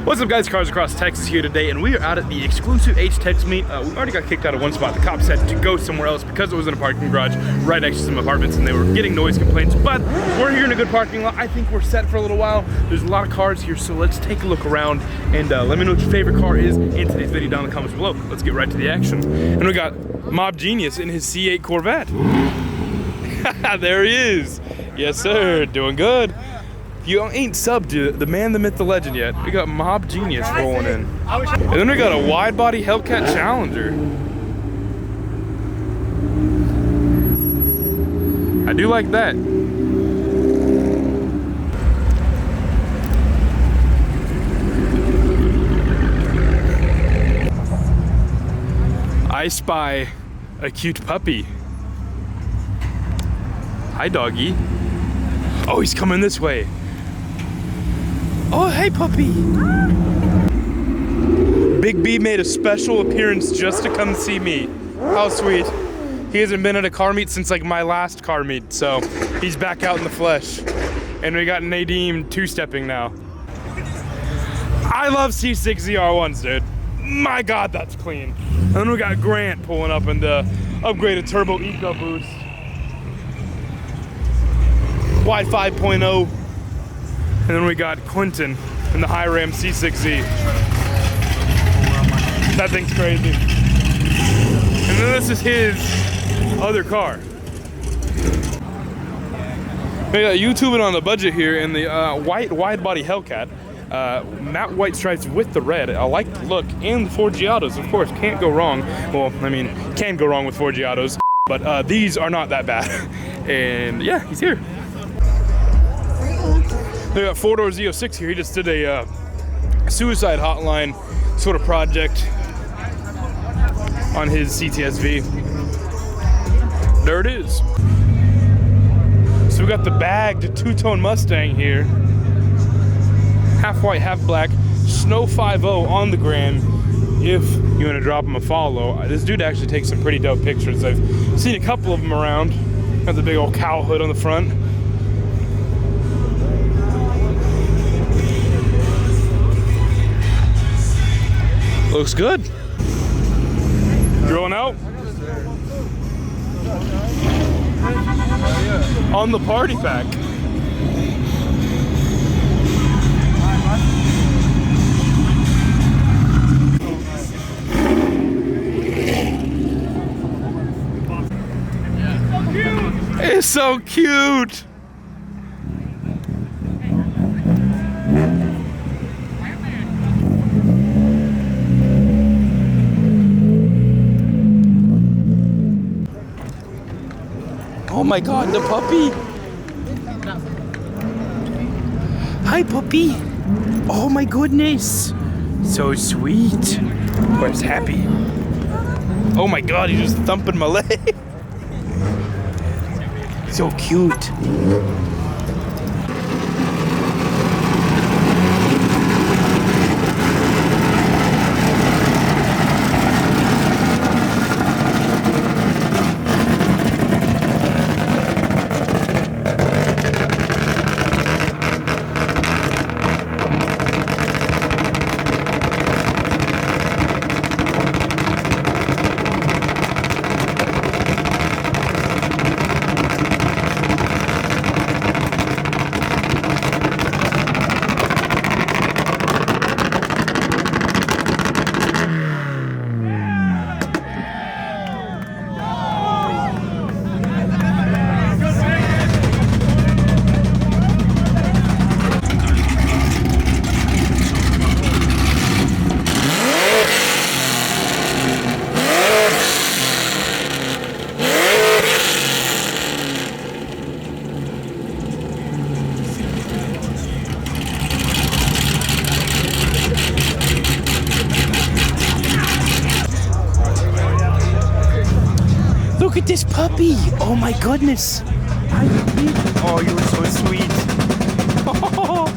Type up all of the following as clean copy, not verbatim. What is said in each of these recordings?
What's up, guys? Cars Across Texas here today, and we are out at the exclusive H-Tex meet. We already got kicked out of one spot. The cops had to go somewhere else because it was in a parking garage right next to some apartments, and they were getting noise complaints. But we're here in a good parking lot. I think we're set for a little while. There's a lot of cars here, so let's take a look around and let me know what your favorite car is in today's video down in the comments below. Let's get right to the action. And we got Mob Genius in his C8 Corvette. There he is. Yes, sir. Doing good. You ain't subbed to the man, the myth, the legend yet. We got Mob Genius rolling in. And then we got a wide body Hellcat Challenger. I do like that. I spy a cute puppy. Hi, doggy. Oh, he's coming this way. Oh, hey, puppy. Big B made a special appearance just to come see me. How sweet. He hasn't been at a car meet since like my last car meet, so he's back out in the flesh. And we got Nadeem two-stepping now. I love C6 ZR1s, dude. My God, that's clean. And then we got Grant pulling up in the upgraded Turbo Eco Boost. Y 5.0. And then we got Quentin in the High Ram C6Z. That thing's crazy. And then this is his other car. We got YouTubing on the budget here in the white wide body Hellcat. Matte white stripes with the red. I like the look. And the Forgiatos, of course, can't go wrong. Well, I mean, can go wrong with Forgiatos, but these are not that bad. And yeah, he's here. We got 4-door Z06 here. He just did a suicide hotline sort of project on his CTSV. There it is. So we got the bagged two-tone Mustang here. Half white, half black. Snow 5.0 on the gram. If you want to drop him a follow. This dude actually takes some pretty dope pictures. I've seen a couple of them around. Got the big old cowl hood on the front. Looks good. Drilling out. On the party pack. It's so cute. Oh my God, the puppy. Hi, puppy. Oh my goodness. So sweet. Where's Happy? Oh my God, he's just thumping my leg. So cute. Look at this puppy. Oh my goodness. Oh, you were so sweet. Oh.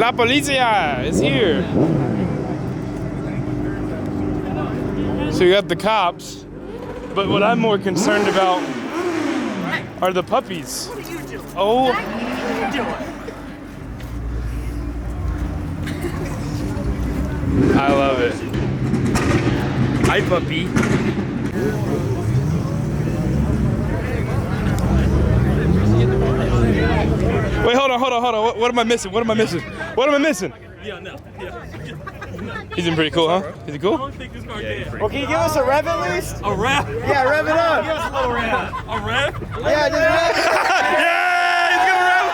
La Policia is here. So you got the cops, but what I'm more concerned about are the puppies. What are you doing? Oh. What are you doing? I love it. Hi, puppy. Wait, hold on. What am I missing? What am I missing? Yeah, no. Yeah. He's been pretty cool, huh? Is he cool? Well, can Well, can you give us a rev at least? A rap? Yeah, rev it up. Give us a little rap. A rap? Yeah, just rev it up. Yeah, he's gonna rev.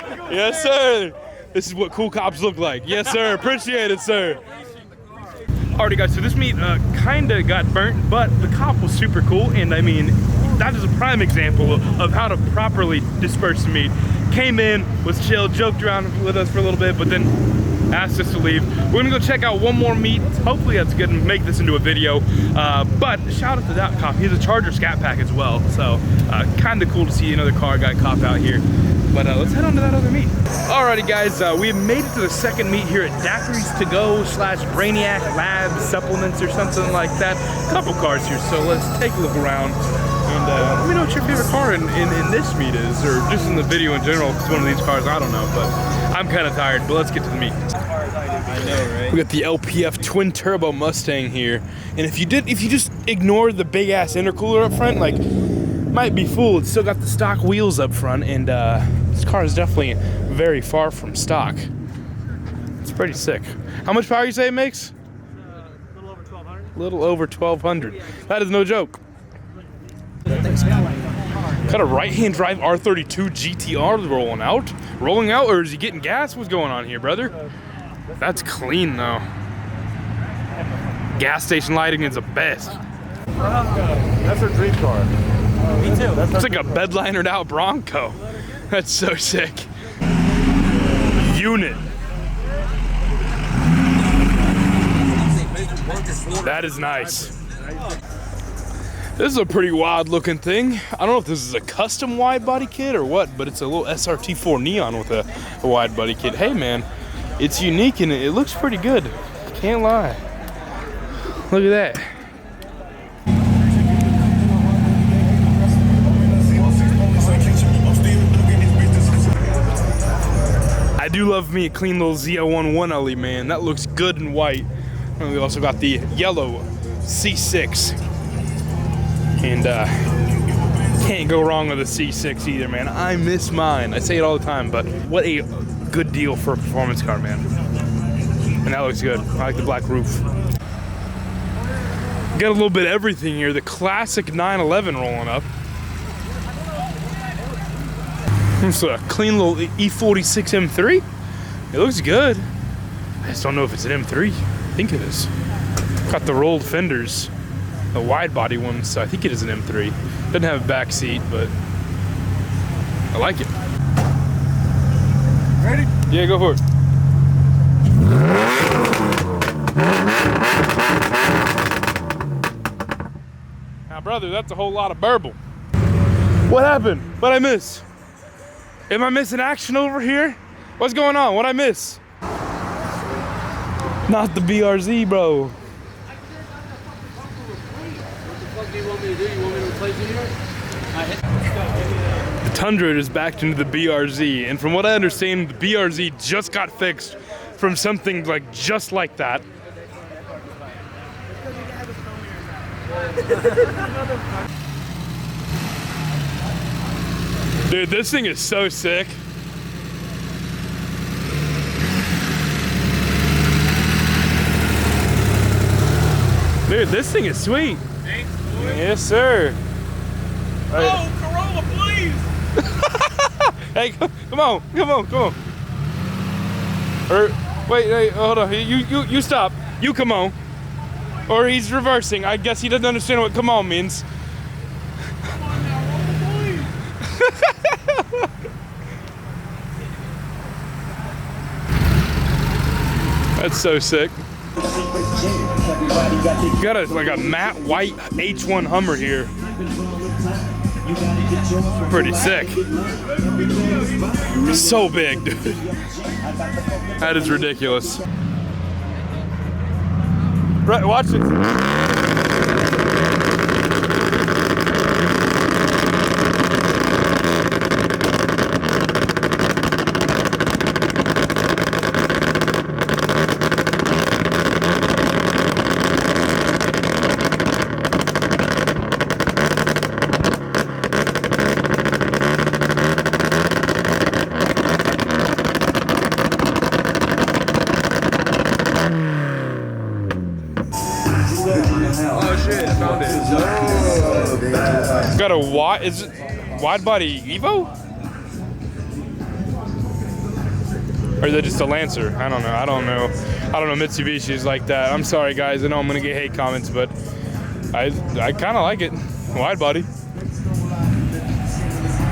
Yeah! Yes, sir. This is what cool cops look like. Yes, sir. Appreciate it, sir. Alrighty, guys. So this meet kinda got burnt, but the cop was super cool, and I mean, that is a prime example of how to properly disperse the meat. Came in, was chill, joked around with us for a little bit, but then asked us to leave. We're gonna go check out one more meet. Hopefully that's good and make this into a video. But shout out to that cop. He's a Charger Scat Pack as well. So kind of cool to see another car guy cop out here. But let's head on to that other meet. Alrighty guys, we have made it to the second meet here at Daiquiris To Go / Brainiac Labs Supplements or something like that. Couple cars here, so let's take a look around. And let me know what your favorite car in this meet is, or just in the video in general, if it's one of these cars, I don't know, but I'm kind of tired, but let's get to the meet. I know, right? We got the LPF twin turbo Mustang here, and if you just ignore the big ass intercooler up front, like, might be fooled. It's still got the stock wheels up front, and this car is definitely very far from stock. It's pretty sick. How much power you say it makes? A little over 1,200. Little over 1,200. That is no joke. Got a right-hand drive R32 GTR rolling out, or is he getting gas? What's going on here, brother? That's clean though. Gas station lighting is the best. That's her dream car. Me too. It's like a bedlinered out Bronco. That's so sick. Unit. That is nice. This is a pretty wild looking thing. I don't know if this is a custom wide body kit or what, but it's a little SRT4 Neon with a wide body kit. Hey man, it's unique and it looks pretty good. Can't lie. Look at that. I do love me a clean little Z01 1LE, man. That looks good in white. And we also got the yellow C6. And can't go wrong with a C6 either, man. I miss mine. I say it all the time, but what a good deal for a performance car, man. And that looks good. I like the black roof. Got a little bit of everything here. The classic 911 rolling up. It's a clean little E46 M3. It looks good. I just don't know if it's an M3. I think it is. Got the rolled fenders, the wide body ones, so I think it is an M3. Doesn't have a back seat, but I like it. Ready? Yeah, go for it. Now, brother, that's a whole lot of burble. What happened? What'd I miss? Am I missing action over here? What's going on? What'd I miss? Not the BRZ, bro. What the fuck do you want me to do? You want me to replace it here? The Tundra is backed into the BRZ, and from what I understand, the BRZ just got fixed from something like just like that. Dude, this thing is so sick. Dude, this thing is sweet. Thanks, Yes, sir. Oh, Corolla, please! Hey, come on. Or wait, hold on. You stop. You come on. Or he's reversing. I guess he doesn't understand what come on means. Come on now, Corolla, please! That's so sick. Got like a matte white H1 Hummer here. Pretty sick. So big, dude. That is ridiculous. Right, watch this. Got a is it wide body Evo? Or is that just a Lancer? I don't know Mitsubishis like that. I'm sorry guys, I know I'm gonna get hate comments, but I kinda like it. Wide body.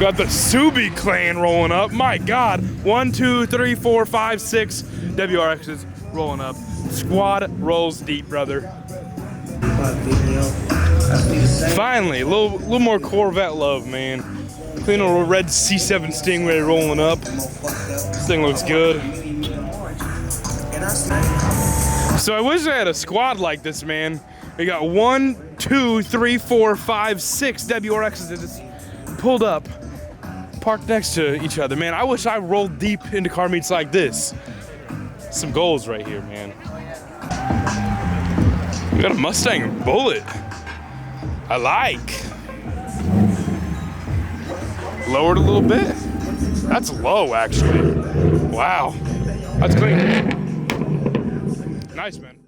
Got the Subi clan rolling up. My God. 1, 2, 3, 4, 5, 6 WRXs rolling up. Squad rolls deep, brother. Finally, a little more Corvette love, man. Clean little red C7 Stingray rolling up. This thing looks good. So I wish I had a squad like this, man. We got 1, 2, 3, 4, 5, 6 WRXs that just pulled up, parked next to each other. Man, I wish I rolled deep into car meets like this. Some goals right here, man. We got a Mustang Bullet. I like. Lowered a little bit. That's low, actually. Wow. That's clean. Nice, man.